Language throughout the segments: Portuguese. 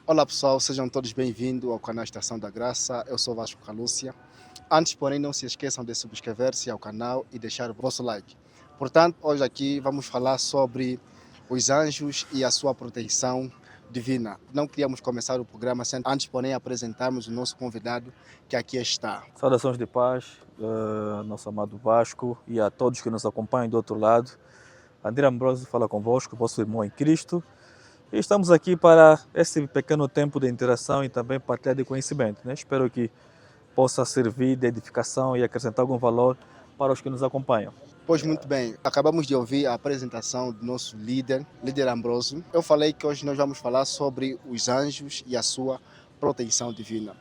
Olá pessoal, sejam todos bem-vindos ao canal Estação da Graça. Eu sou Vasco Calúcia. Antes, porém, não se esqueçam de subscrever-se ao canal e deixar o vosso like. Portanto, hoje aqui vamos falar sobre os anjos e a sua proteção divina. Não queríamos começar o programa sem antes, porém, apresentarmos o nosso convidado que aqui está. Saudações de paz, nosso amado Vasco, e a todos que nos acompanham do outro lado. André Ambrosio fala convosco, vosso irmão em Cristo. E estamos aqui para esse pequeno tempo de interação e também partilha de conhecimento, né? Espero que possa servir de edificação e acrescentar algum valor para os que nos acompanham. Pois muito bem, acabamos de ouvir a apresentação do nosso líder Ambrosio. Eu falei que hoje nós vamos falar sobre os anjos e a sua proteção divina.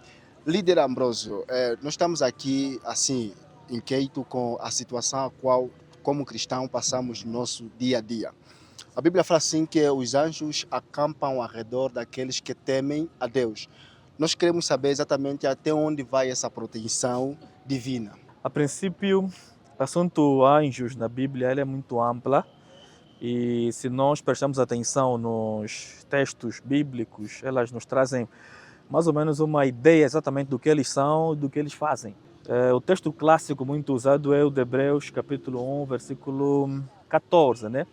Líder Ambrosio, nós estamos aqui assim inquieto com a situação a qual, como cristão, passamos no nosso dia a dia. A Bíblia fala assim que os anjos acampam ao redor daqueles que temem a Deus. Nós queremos saber exatamente até onde vai essa proteção divina. A princípio, o assunto anjos na Bíblia ele é muito ampla e se nós prestamos atenção nos textos bíblicos, elas nos trazem mais ou menos uma ideia exatamente do que eles são e do que eles fazem. O texto clássico muito usado é o de Hebreus, capítulo 1, versículo 14, né?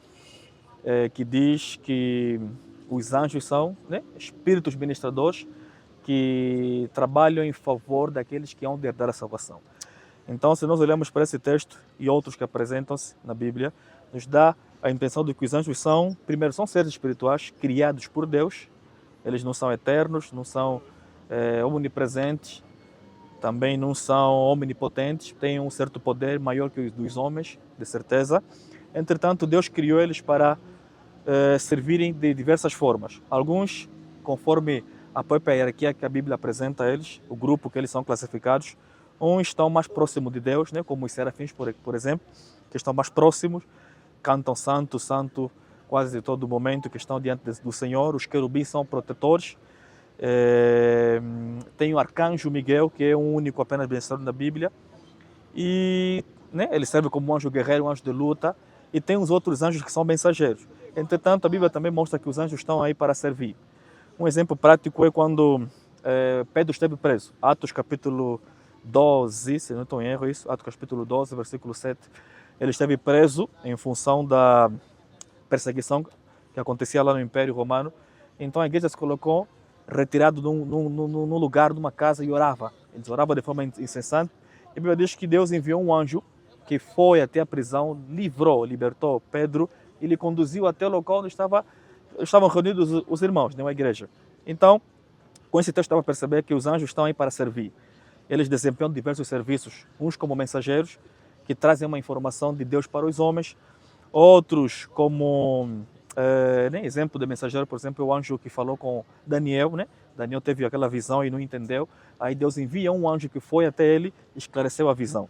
Que diz que os anjos são, né, espíritos ministradores que trabalham em favor daqueles que hão de herdar a salvação. Então, se nós olhamos para esse texto e outros que apresentam-se na Bíblia, nos dá a intenção de que os anjos são, primeiro, são seres espirituais criados por Deus. Eles não são eternos, não são omnipresentes, também não são omnipotentes, têm um certo poder maior que o dos homens, de certeza. Entretanto, Deus criou eles para servirem de diversas formas. Alguns, conforme a própria hierarquia que a Bíblia apresenta a eles, o grupo que eles são classificados, uns estão mais próximos de Deus, né, como os serafins, por exemplo, que estão mais próximos, cantam santo, santo, quase todo momento que estão diante do Senhor. Os querubins são protetores. Tem o arcanjo Miguel, que é um único apenas mencionado na Bíblia, e né, ele serve como um anjo guerreiro, um anjo de luta, e tem os outros anjos que são mensageiros. Entretanto, a Bíblia também mostra que os anjos estão aí para servir. Um exemplo prático é quando Pedro esteve preso. Atos capítulo 12, se não estou em erro isso, Atos capítulo 12, versículo 7. Ele esteve preso em função da perseguição que acontecia lá no Império Romano. Então a igreja se colocou retirado num lugar, numa casa, e orava. Eles oravam de forma incessante. E a Bíblia diz que Deus enviou um anjo que foi até a prisão, libertou Pedro e lhe conduziu até o local onde estavam reunidos os irmãos, não a igreja. Então, com esse texto, estava a perceber que os anjos estão aí para servir. Eles desempenham diversos serviços, uns como mensageiros, que trazem uma informação de Deus para os homens, outros como, exemplo de mensageiro, por exemplo, o anjo que falou com Daniel, né? Daniel teve aquela visão e não entendeu, aí Deus envia um anjo que foi até ele e esclareceu a visão.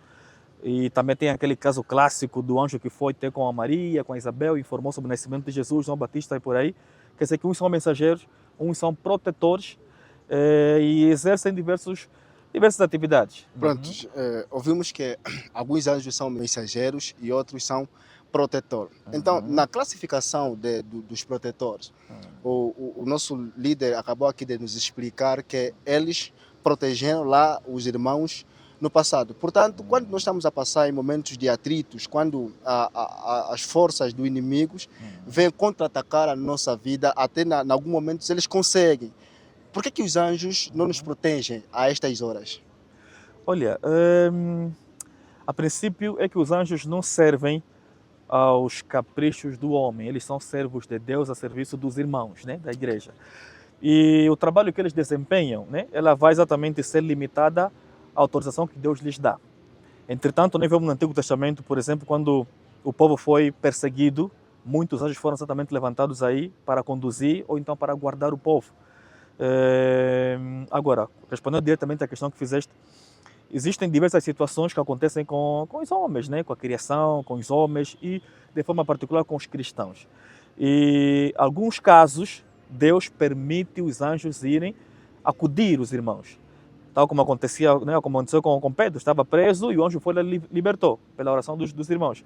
E também tem aquele caso clássico do anjo que foi ter com a Maria, com a Isabel, informou sobre o nascimento de Jesus, João Batista e por aí. Quer dizer que uns são mensageiros, uns são protetores e exercem diversas atividades. Pronto, ouvimos que alguns anjos são mensageiros e outros são protetores. Então, na classificação dos protetores, o nosso líder acabou aqui de nos explicar que eles protegeram lá os irmãos no passado. Portanto, quando nós estamos a passar em momentos de atritos, quando as forças do inimigo vêm contra-atacar a nossa vida, até em algum momento eles conseguem. Por que os anjos não nos protegem a estas horas? Olha, a princípio é que os anjos não servem aos caprichos do homem. Eles são servos de Deus a serviço dos irmãos, né, da igreja. E o trabalho que eles desempenham, né, ela vai exatamente ser limitada à autorização que Deus lhes dá. Entretanto, nós vemos no Antigo Testamento, por exemplo, quando o povo foi perseguido, muitos anjos foram exatamente levantados aí para conduzir ou então para guardar o povo. Agora, respondendo diretamente à questão que fizeste, existem diversas situações que acontecem com os homens, né? Com a criação, com os homens e, de forma particular, com os cristãos. E, em alguns casos, Deus permite os anjos irem acudir os irmãos. Tal como acontecia, né? Como aconteceu com Pedro, estava preso e o anjo foi e libertou pela oração dos irmãos.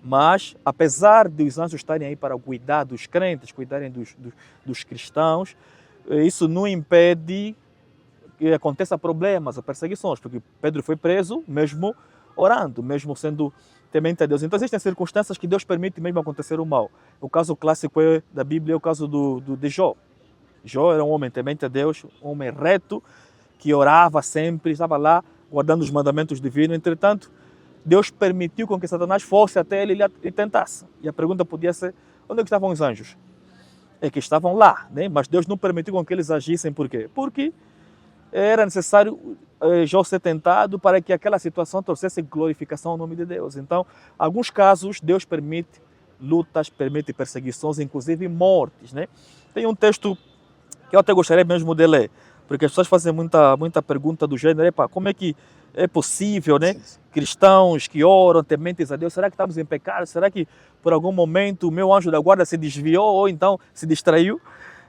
Mas, apesar de os anjos estarem aí para cuidar dos crentes, cuidarem dos cristãos, isso não impede que aconteça problemas, perseguições, porque Pedro foi preso mesmo orando, mesmo sendo temente a Deus. Então existem circunstâncias que Deus permite mesmo acontecer o mal. O caso clássico da Bíblia é o caso de Jó. Jó era um homem temente a Deus, um homem reto, que orava sempre, estava lá guardando os mandamentos divinos. Entretanto, Deus permitiu com que Satanás fosse até ele e tentasse. E a pergunta podia ser, onde é que estavam os anjos? É que estavam lá, né? Mas Deus não permitiu com que eles agissem. Por quê? Porque era necessário Jó ser tentado para que aquela situação trouxesse glorificação ao nome de Deus. Então, em alguns casos, Deus permite lutas, permite perseguições, inclusive mortes, né? Tem um texto que eu até gostaria mesmo de ler, porque as pessoas fazem muita pergunta do gênero, epa, como é que é possível, né? Cristãos que oram, tementes a Deus, será que estamos em pecado? Será que por algum momento o meu anjo da guarda se desviou ou então se distraiu?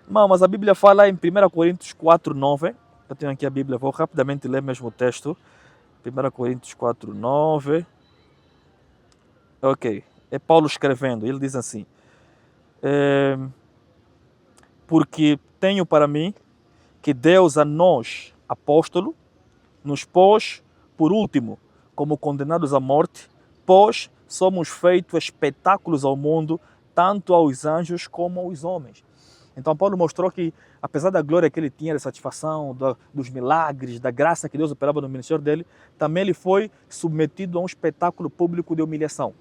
Não, mas a Bíblia fala em 1 Coríntios 4:9. Eu tenho aqui a Bíblia, vou rapidamente ler mesmo o texto. 1 Coríntios 4:9. Ok, é Paulo escrevendo, ele diz assim: porque tenho para mim que Deus a nós, apóstolo, nos pôs por último como condenados à morte, pois somos feitos espetáculos ao mundo, tanto aos anjos como aos homens. Então Paulo mostrou que, apesar da glória que ele tinha, da satisfação, dos milagres, da graça que Deus operava no ministério dele, também ele foi submetido a um espetáculo público de humilhação.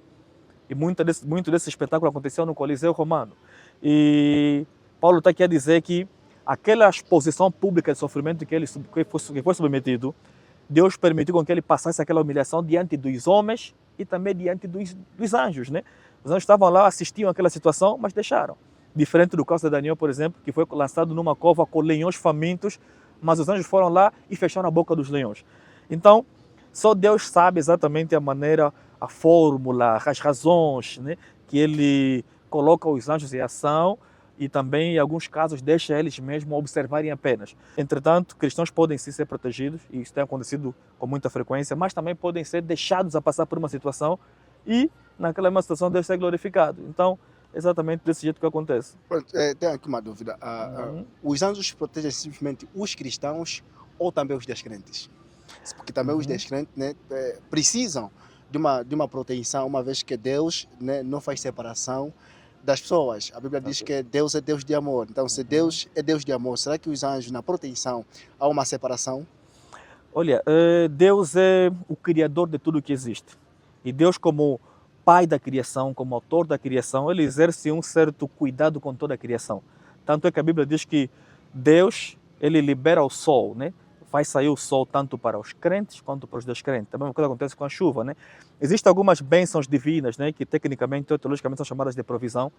E muito desse espetáculo aconteceu no Coliseu Romano. E Paulo está aqui a dizer que aquela exposição pública de sofrimento que foi submetido, Deus permitiu com que ele passasse aquela humilhação diante dos homens e também diante dos anjos, né? Os anjos estavam lá, assistiam àquela situação, mas deixaram. Diferente do caso de Daniel, por exemplo, que foi lançado numa cova com leões famintos, mas os anjos foram lá e fecharam a boca dos leões. Então, só Deus sabe exatamente a maneira, a fórmula, as razões, né, que ele coloca os anjos em ação e também, em alguns casos, deixa eles mesmos observarem apenas. Entretanto, cristãos podem sim ser protegidos, e isso tem acontecido com muita frequência, mas também podem ser deixados a passar por uma situação e, naquela mesma situação, Deus ser glorificado. Então, exatamente desse jeito que acontece. Tenho aqui uma dúvida. Os anjos protegem simplesmente os cristãos ou também os descrentes? Porque também os descrentes, né, precisam de uma proteção, uma vez que Deus, né, não faz separação das pessoas. A Bíblia diz que Deus é Deus de amor. Então, se Deus é Deus de amor, será que os anjos, na proteção, há uma separação? Olha, Deus é o criador de tudo que existe. E Deus, como pai da criação, como autor da criação, ele exerce um certo cuidado com toda a criação. Tanto é que a Bíblia diz que Deus, ele libera o sol, né? Faz sair o sol tanto para os crentes quanto para os descrentes. A mesma coisa acontece com a chuva, né? Existem algumas bênçãos divinas, né, que tecnicamente, teologicamente, são chamadas de provisão.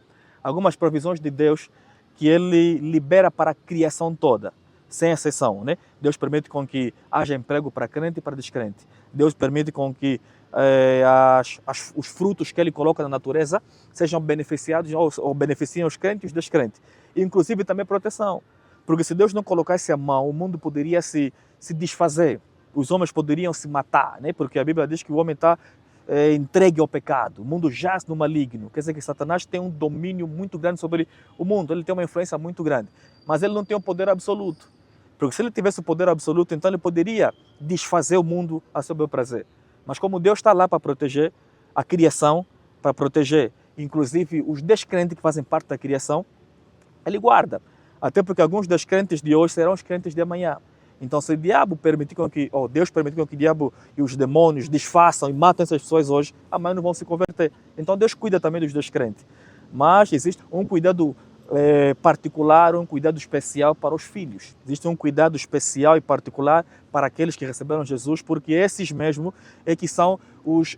Algumas provisões de Deus que ele libera para a criação toda, sem exceção, né? Deus permite com que haja emprego para crente e para descrente. Deus permite com que os frutos que ele coloca na natureza sejam beneficiados ou beneficiem os crentes e os descrentes. Inclusive também proteção. Porque se Deus não colocasse a mão, o mundo poderia se desfazer. Os homens poderiam se matar, né? Porque a Bíblia diz que o homem está entregue ao pecado. O mundo jaz no maligno. Quer dizer que Satanás tem um domínio muito grande sobre o mundo. Ele tem uma influência muito grande. Mas ele não tem um poder absoluto. Porque se ele tivesse o poder absoluto, então ele poderia desfazer o mundo a seu bel prazer. Mas como Deus está lá para proteger a criação, para proteger inclusive os descrentes que fazem parte da criação, ele guarda. Até porque alguns descrentes de hoje serão os crentes de amanhã. Então, se o diabo permitir Deus permitir que o diabo e os demônios desfaçam e matem essas pessoas hoje, amanhã não vão se converter. Então, Deus cuida também dos descrentes. Mas existe um cuidado particular, um cuidado especial para os filhos. Existe um cuidado especial e particular para aqueles que receberam Jesus, porque esses mesmo é que são os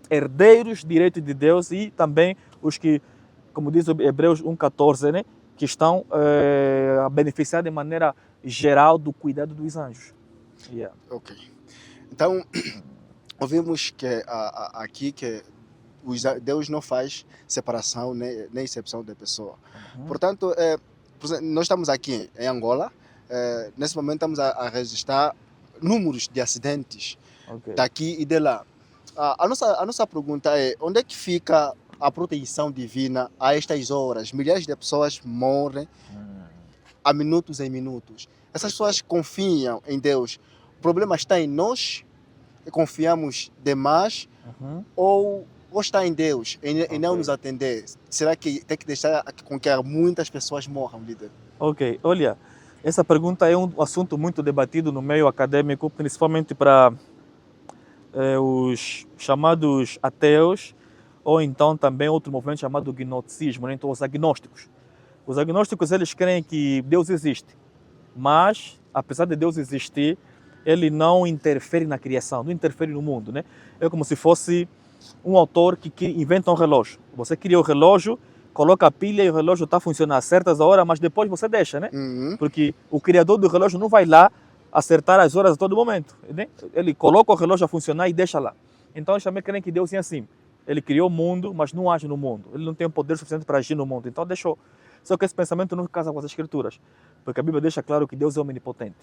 herdeiros direito de Deus e também os que, como diz Hebreus 1,14, né, que estão a beneficiar de maneira geral do cuidado dos anjos. Yeah. Ok. Então, ouvimos que aqui que Deus não faz separação nem exceção de pessoa. Portanto, por exemplo, nós estamos aqui em Angola, nesse momento estamos a registrar números de acidentes daqui e de lá. A nossa pergunta é, onde é que fica a proteção divina a estas horas? Milhares de pessoas morrem. a minutos em minutos. Essas pessoas confiam em Deus. O problema está em nós, que confiamos demais, Uhum. ou está em Deus, em não Ok. nos atender. Será que tem que deixar com que muitas pessoas morram, líder? Ok, olha, essa pergunta é um assunto muito debatido no meio acadêmico, principalmente para os chamados ateus, ou então também outro movimento chamado gnosticismo, né? Então os agnósticos. Os agnósticos, eles creem que Deus existe, mas apesar de Deus existir, ele não interfere na criação, não interfere no mundo, né? É como se fosse um autor que inventa um relógio. Você cria o relógio, coloca a pilha e o relógio está a funcionar a certas horas, mas depois você deixa, né? Uhum. Porque o criador do relógio não vai lá acertar as horas a todo momento, né? Ele coloca o relógio a funcionar e deixa lá. Então eles também creem que Deus é assim. Ele criou o mundo, mas não age no mundo. Ele não tem o poder suficiente para agir no mundo, então deixou. Só que esse pensamento não casa com as escrituras, porque a Bíblia deixa claro que Deus é omnipotente.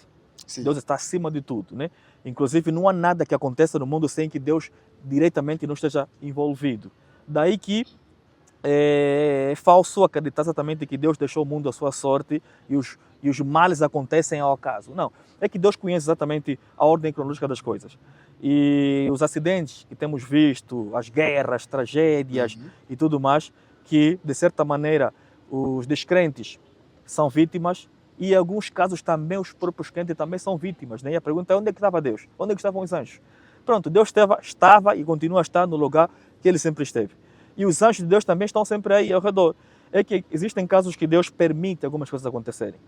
Sim. Deus está acima de tudo, né? Inclusive não há nada que aconteça no mundo sem que Deus diretamente não esteja envolvido. Daí que é falso acreditar exatamente que Deus deixou o mundo à sua sorte e os males acontecem ao acaso. Não, é que Deus conhece exatamente a ordem cronológica das coisas. E os acidentes que temos visto, as guerras, tragédias e tudo mais, que de certa maneira os descrentes são vítimas e em alguns casos também os próprios crentes também são vítimas. Né? E a pergunta é onde é que estava Deus? Onde é que estavam os anjos? Pronto, Deus estava e continua a estar no lugar que ele sempre esteve. E os anjos de Deus também estão sempre aí ao redor. É que existem casos que Deus permite algumas coisas acontecerem.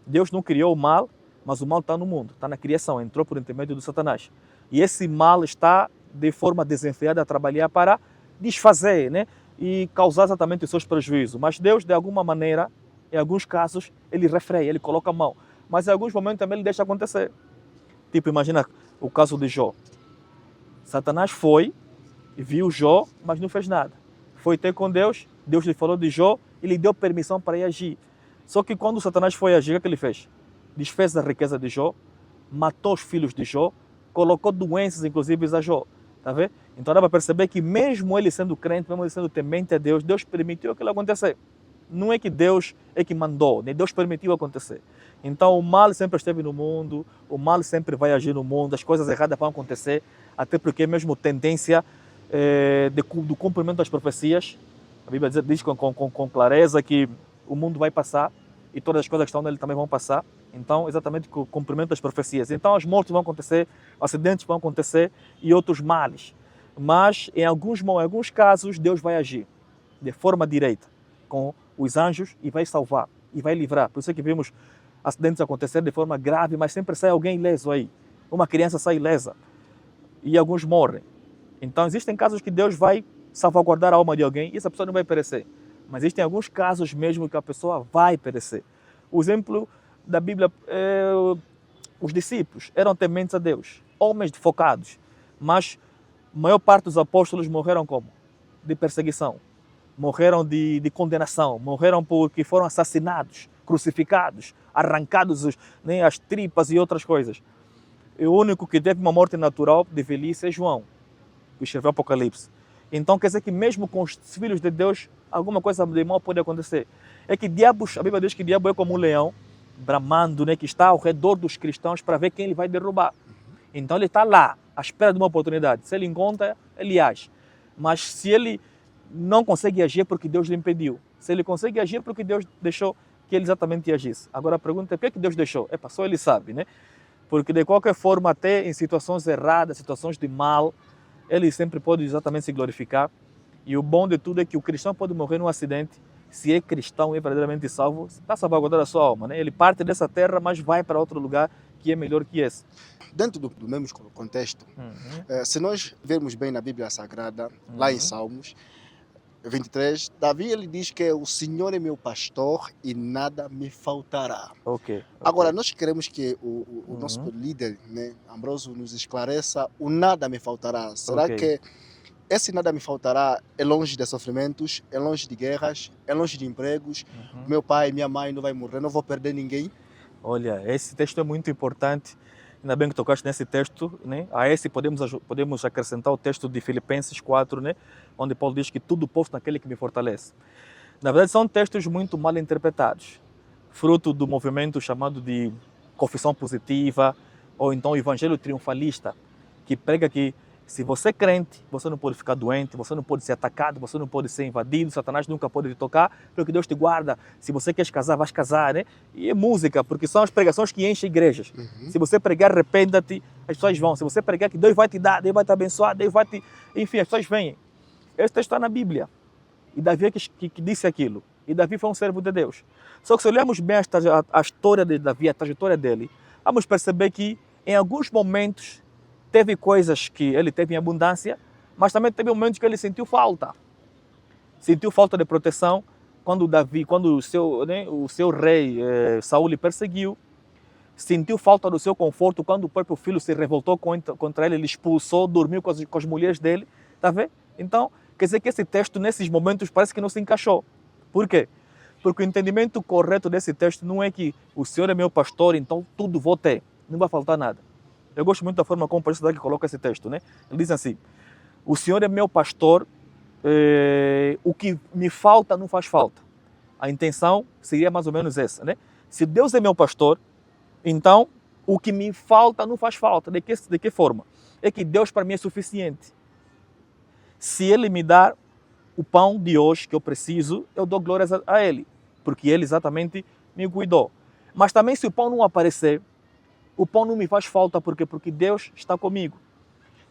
Deus não criou o mal, mas o mal está no mundo, está na criação, entrou por intermédio do Satanás. E esse mal está de forma desenfreada a trabalhar para desfazer, né? E causar exatamente os seus prejuízos. Mas Deus, de alguma maneira, em alguns casos, ele refreia, ele coloca a mão. Mas em alguns momentos também ele deixa acontecer. Tipo, imagina o caso de Jó. Satanás foi, viu Jó, mas não fez nada. Foi ter com Deus, Deus lhe falou de Jó e lhe deu permissão para ir agir. Só que quando Satanás foi agir, o que ele fez? Desfez a riqueza de Jó, matou os filhos de Jó, colocou doenças, inclusive, a Jó. Tá vendo? Então dá para perceber que mesmo ele sendo crente, mesmo ele sendo temente a Deus, Deus permitiu aquilo acontecer. Não é que Deus é que mandou, nem Deus permitiu acontecer. Então o mal sempre esteve no mundo, o mal sempre vai agir no mundo, as coisas erradas vão acontecer, até porque mesmo tendência do cumprimento das profecias, a Bíblia diz com clareza que o mundo vai passar e todas as coisas que estão nele também vão passar. Então, exatamente com o cumprimento das profecias. Então, as mortes vão acontecer, acidentes vão acontecer e outros males. Mas, em alguns casos, Deus vai agir de forma direita com os anjos e vai salvar e vai livrar. Por isso é que vimos acidentes acontecer de forma grave, mas sempre sai alguém ileso aí. Uma criança sai ilesa e alguns morrem. Então, existem casos que Deus vai salvaguardar a alma de alguém e essa pessoa não vai perecer. Mas existem alguns casos mesmo que a pessoa vai perecer. O exemplo da Bíblia, os discípulos eram tementes a Deus, homens focados, mas a maior parte dos apóstolos morreram como? De perseguição, morreram de condenação, morreram porque foram assassinados, crucificados, arrancados as tripas e outras coisas. E o único que teve uma morte natural de velhice é João, que escreveu Apocalipse. Então quer dizer que mesmo com os filhos de Deus, alguma coisa de mal pode acontecer. É que a Bíblia diz que o diabo é como um leão, bramando, né, que está ao redor dos cristãos para ver quem ele vai derrubar. Então ele está lá, à espera de uma oportunidade. Se ele encontra, ele age. Mas se ele não consegue agir é porque Deus lhe impediu. Se ele consegue agir é porque Deus deixou que ele exatamente agisse. Agora a pergunta é por que Deus deixou? Só ele sabe, né? Porque de qualquer forma, até em situações erradas, situações de mal, ele sempre pode exatamente se glorificar. E o bom de tudo é que o cristão pode morrer num acidente, se é cristão e é verdadeiramente salvo, está salvaguardando a sua alma, né? Ele parte dessa terra, mas vai para outro lugar que é melhor que esse. Dentro do mesmo contexto, se nós vermos bem na Bíblia Sagrada, lá em Salmos 23, Davi ele diz que o Senhor é meu pastor e nada me faltará. Ok. Agora, nós queremos que o nosso líder, né, Ambrósio, nos esclareça o nada me faltará. Será que esse nada me faltará é longe de sofrimentos, é longe de guerras, é longe de empregos, meu pai, minha mãe não vai morrer, não vou perder ninguém? Olha, esse texto é muito importante. Ainda bem que tocaste nesse texto, né? A esse podemos acrescentar o texto de Filipenses 4, né? Onde Paulo diz que tudo posso naquele que me fortalece. Na verdade, são textos muito mal interpretados. fruto do movimento chamado de confissão positiva, ou então o evangelho triunfalista, que prega que se você é crente, você não pode ficar doente, você não pode ser atacado, você não pode ser invadido, Satanás nunca pode te tocar, porque Deus te guarda. Se você quer casar, vais casar, né? E é música, porque são as pregações que enchem igrejas. Se você pregar, arrependa-te, as pessoas vão. Se você pregar que Deus vai te dar, Deus vai te abençoar, Deus vai te... Enfim, as pessoas vêm. Esse texto está na Bíblia. E Davi é que disse aquilo. E Davi foi um servo de Deus. Só que se olharmos bem a história de Davi, a trajetória dele, vamos perceber que em alguns momentos teve coisas que ele teve em abundância, mas também teve momentos que ele sentiu falta. Sentiu falta de proteção quando o seu rei Saul lhe perseguiu. Sentiu falta do seu conforto quando o próprio filho se revoltou contra ele, ele expulsou, dormiu com as mulheres dele. Está vendo? Então, quer dizer que esse texto, nesses momentos, parece que não se encaixou. Por quê? Porque o entendimento correto desse texto não é que o Senhor é meu pastor, então tudo vou ter, não vai faltar nada. Eu gosto muito da forma como o pastor que coloca esse texto, né? Ele diz assim: o Senhor é meu pastor, o que me falta não faz falta. A intenção seria mais ou menos essa, né? Se Deus é meu pastor, então o que me falta não faz falta. De que forma? É que Deus para mim é suficiente. Se Ele me dar o pão de hoje que eu preciso, eu dou glórias a Ele, porque Ele exatamente me cuidou. Mas também se o pão não aparecer, o pão não me faz falta, porque Deus está comigo.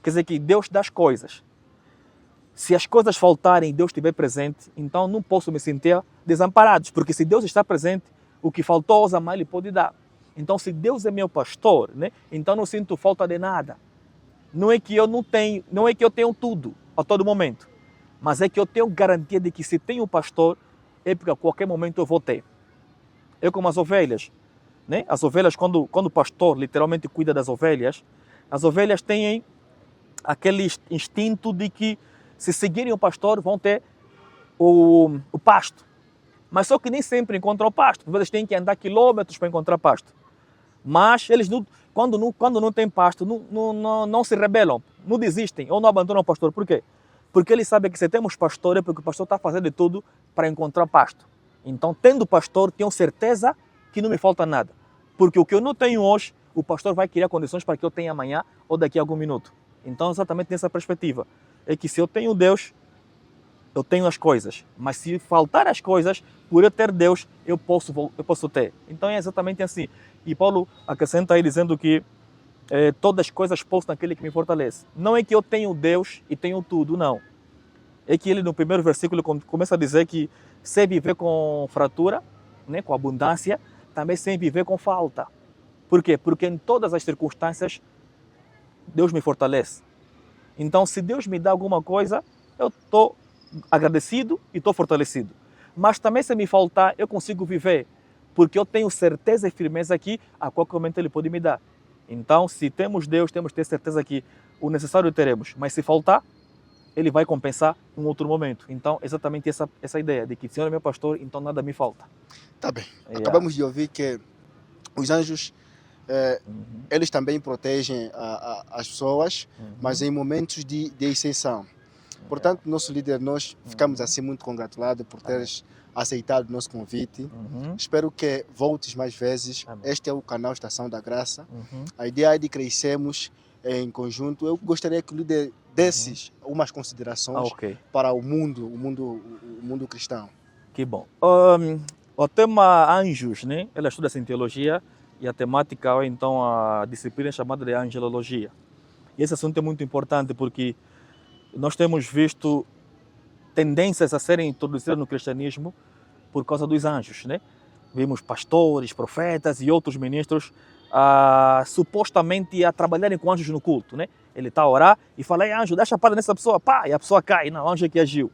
Quer dizer que Deus dá as coisas. Se as coisas faltarem e Deus estiver presente, então não posso me sentir desamparado, porque se Deus está presente, o que faltou aos amar Ele pode dar. Então se Deus é meu pastor, né, então não sinto falta de nada. Não é que eu tenho tudo a todo momento, mas é que eu tenho garantia de que se tenho um pastor, é porque a qualquer momento eu vou ter. Eu como as ovelhas, né? As ovelhas, quando o pastor literalmente cuida das ovelhas, as ovelhas têm aquele instinto de que se seguirem o pastor vão ter o pasto. Mas só que nem sempre encontram o pasto. Às vezes têm que andar quilômetros para encontrar pasto. Mas eles, quando não tem pasto, não se rebelam, não desistem ou não abandonam o pastor. Por quê? Porque eles sabem que se temos pastor é porque o pastor está fazendo de tudo para encontrar pasto. Então, tendo pastor, tenho certeza que não me falta nada. Porque o que eu não tenho hoje, o pastor vai criar condições para que eu tenha amanhã ou daqui a algum minuto. Então, exatamente nessa perspectiva. É que se eu tenho Deus, eu tenho as coisas. Mas se faltar as coisas, por eu ter Deus, eu posso ter. Então, é exatamente assim. E Paulo acrescenta aí dizendo que todas as coisas posso naquele que me fortalece. Não é que eu tenho Deus e tenho tudo, não. É que ele no primeiro versículo começa a dizer que sem viver com fratura, né, com abundância, também sem viver com falta. Por quê? Porque em todas as circunstâncias Deus me fortalece. Então, se Deus me dá alguma coisa, eu estou agradecido e estou fortalecido. Mas também se me faltar, eu consigo viver, porque eu tenho certeza e firmeza que a qualquer momento Ele pode me dar. Então, se temos Deus, temos que ter certeza que o necessário teremos. Mas se faltar, Ele vai compensar em outro momento. Então, exatamente essa ideia de que o Senhor é meu pastor, então nada me falta. Tá bem. Acabamos de ouvir que os anjos, eles também protegem as pessoas, mas em momentos de exceção. Portanto, nosso líder, nós ficamos assim muito congratulados por teres aceitado o nosso convite. Espero que voltes mais vezes. Amém. Este é o canal Estação da Graça. A ideia é de crescermos em conjunto. Eu gostaria que o líder desse umas considerações para o mundo cristão. Que bom. O tema anjos, né? Ela estuda-se em teologia e a temática é então a disciplina chamada de angelologia. E esse assunto é muito importante porque nós temos visto tendências a serem introduzidas no cristianismo por causa dos anjos, né? Vimos pastores, profetas e outros ministros supostamente a trabalharem com anjos no culto, né? Ele está a orar e fala: "Ei, anjo, deixa a palha nessa pessoa", pá, e a pessoa cai. Não, o anjo é que agiu.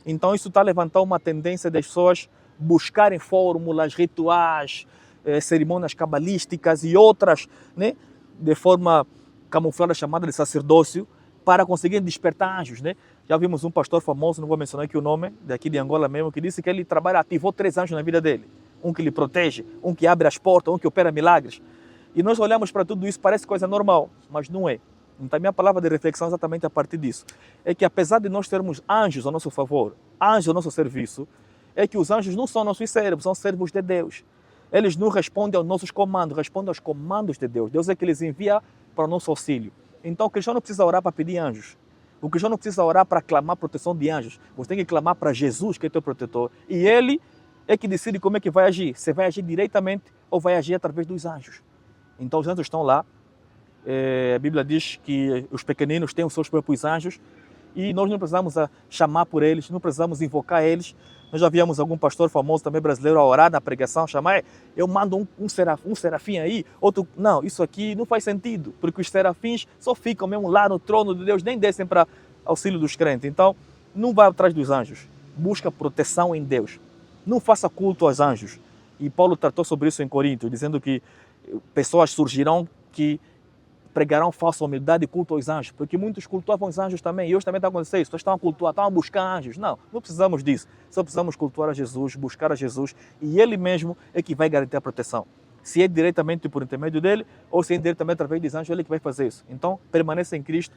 Então isso está a levantar uma tendência das pessoas buscarem fórmulas, rituais, cerimônias cabalísticas e outras, né? De forma camuflada chamada de sacerdócio, para conseguir despertar anjos, né? Já vimos um pastor famoso, não vou mencionar aqui o nome, daqui de Angola mesmo, que disse que ele ativou 3 anjos na vida dele. Um que lhe protege, um que abre as portas, um que opera milagres. E nós olhamos para tudo isso, parece coisa normal, mas não é. Então a minha palavra de reflexão é exatamente a partir disso. É que apesar de nós termos anjos ao nosso favor, anjos ao nosso serviço, é que os anjos não são nossos servos, são servos de Deus. Eles não respondem aos nossos comandos, respondem aos comandos de Deus. Deus é que eles envia para o nosso auxílio. Então o cristão não precisa orar para pedir anjos. O cristão não precisa orar para clamar proteção de anjos. Você tem que clamar para Jesus, que é teu protetor. E Ele é que decide como é que vai agir. Se vai agir diretamente ou vai agir através dos anjos. Então os anjos estão lá. A Bíblia diz que os pequeninos têm os seus próprios anjos. E nós não precisamos chamar por eles, não precisamos invocar eles. Nós já víamos algum pastor famoso também brasileiro a orar na pregação, chamar, eu mando um serafim aí, outro... Não, isso aqui não faz sentido, porque os serafins só ficam mesmo lá no trono de Deus, nem descem para auxílio dos crentes. Então, não vá atrás dos anjos, busca proteção em Deus. Não faça culto aos anjos. E Paulo tratou sobre isso em Corinto, dizendo que pessoas surgirão que pregarão falsa humildade e culto aos anjos, porque muitos cultuavam os anjos também, e hoje também está acontecendo isso, estão a cultuar, estão a buscar anjos. Não, não precisamos disso, só precisamos cultuar a Jesus, buscar a Jesus, e Ele mesmo é que vai garantir a proteção. Se é diretamente por intermédio dele, ou se é diretamente através dos anjos, Ele que vai fazer isso. Então, permaneça em Cristo,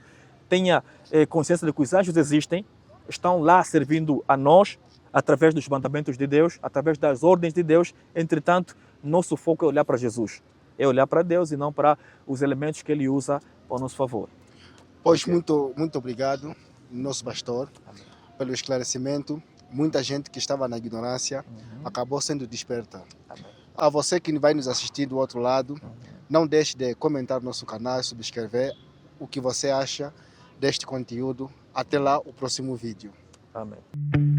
tenha consciência de que os anjos existem, estão lá servindo a nós, através dos mandamentos de Deus, através das ordens de Deus. Entretanto, nosso foco é olhar para Jesus. É olhar para Deus e não para os elementos que Ele usa para o nosso favor. Pois muito obrigado, nosso pastor, pelo esclarecimento. Muita gente que estava na ignorância acabou sendo desperta. A você que vai nos assistir do outro lado, não deixe de comentar no nosso canal, subscrever o que você acha deste conteúdo. Até lá, o próximo vídeo. Amém.